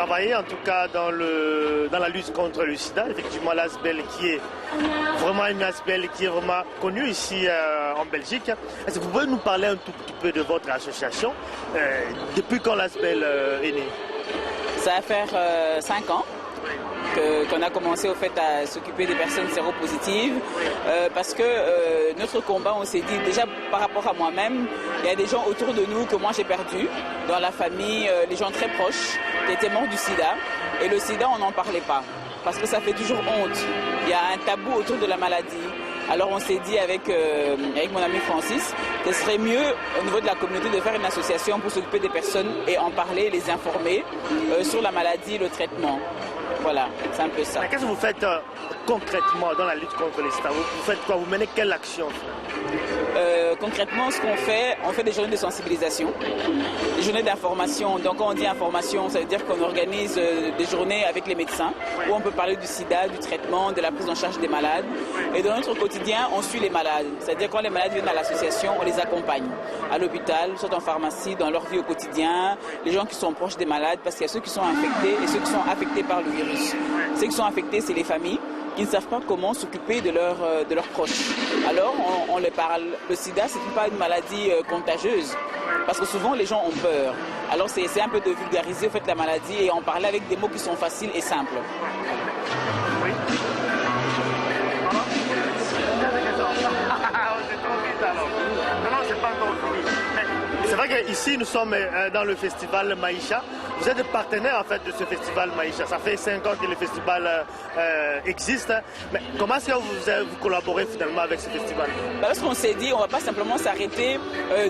travaillez en tout cas dans la lutte contre le sida. Effectivement, l'ASBEL qui est vraiment une ASBEL qui est vraiment connue ici en Belgique. Est-ce que vous pouvez nous parler un tout petit peu de votre association? Depuis quand l'ASBEL est née? Ça va faire 5 ans qu'on a commencé au fait à s'occuper des personnes séropositives parce que notre combat, on s'est dit déjà par rapport à moi-même, il y a des gens autour de nous que moi j'ai perdu dans la famille, les gens très proches qui étaient morts du sida, et le sida on n'en parlait pas parce que ça fait toujours honte, il y a un tabou autour de la maladie. Alors on s'est dit avec mon ami Francis que ce serait mieux au niveau de la communauté de faire une association pour s'occuper des personnes et en parler, les informer sur la maladie et le traitement. Voilà, c'est un peu ça. Qu'est-ce que vous faites concrètement dans la lutte contre le sida? Vous faites quoi? Vous menez quelle action? Concrètement, ce qu'on fait, on fait des journées de sensibilisation, des journées d'information. Donc quand on dit information, ça veut dire qu'on organise des journées avec les médecins où on peut parler du sida, du traitement, de la prise en charge des malades. Et dans notre quotidien, on suit les malades. C'est-à-dire quand les malades viennent à l'association, on les accompagne à l'hôpital, soit en pharmacie, dans leur vie au quotidien, les gens qui sont proches des malades, parce qu'il y a ceux qui sont infectés et ceux qui sont affectés par le virus. Ceux qui sont affectés, c'est les familles qui ne savent pas comment s'occuper de leurs proches. Alors, on les parle. Le sida, ce n'est pas une maladie contagieuse, parce que souvent, les gens ont peur. Alors, c'est un peu de vulgariser en fait, la maladie et en parler avec des mots qui sont faciles et simples. Oui. C'est vrai qu'ici, nous sommes dans le festival Maïcha. Vous êtes partenaire en fait de ce festival Maïcha. Ça fait 5 ans que le festival existe. Mais comment est-ce que vous collaborez finalement avec ce festival? Parce qu'on s'est dit, on ne va pas simplement s'arrêter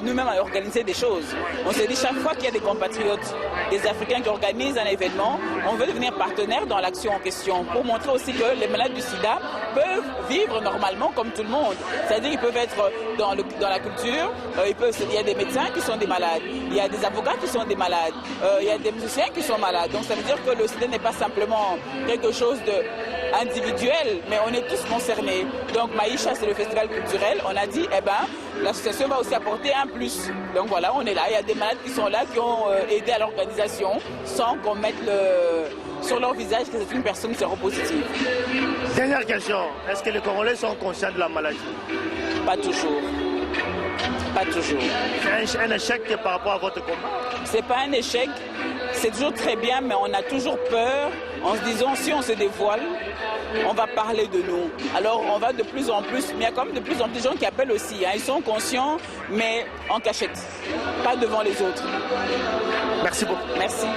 nous-mêmes à organiser des choses. On s'est dit, chaque fois qu'il y a des compatriotes, des Africains qui organisent un événement, on veut devenir partenaire dans l'action en question pour montrer aussi que les malades du sida peuvent vivre normalement comme tout le monde. C'est-à-dire qu'ils peuvent être dans la culture, il y a des médecins qui sont des malades, il y a des avocats qui sont des malades, il y a des musiciens qui sont malades. Donc ça veut dire que le sida n'est pas simplement quelque chose d'individuel, mais on est tous concernés. Donc Maïcha, c'est le festival culturel. On a dit, l'association va aussi apporter un plus. Donc voilà, on est là. Il y a des malades qui sont là, qui ont aidé à l'organisation sans qu'on mette sur leur visage que c'est une personne séropositive. Dernière question. Est-ce que les Congolais sont conscients de la maladie? Pas toujours. Pas toujours. C'est un échec par rapport à votre combat? C'est pas un échec. C'est toujours très bien, mais on a toujours peur en se disant si on se dévoile, on va parler de nous. Alors on va de plus en plus, mais il y a quand même de plus en plus de gens qui appellent aussi. Ils sont conscients, mais en cachette, pas devant les autres. Merci beaucoup. Merci.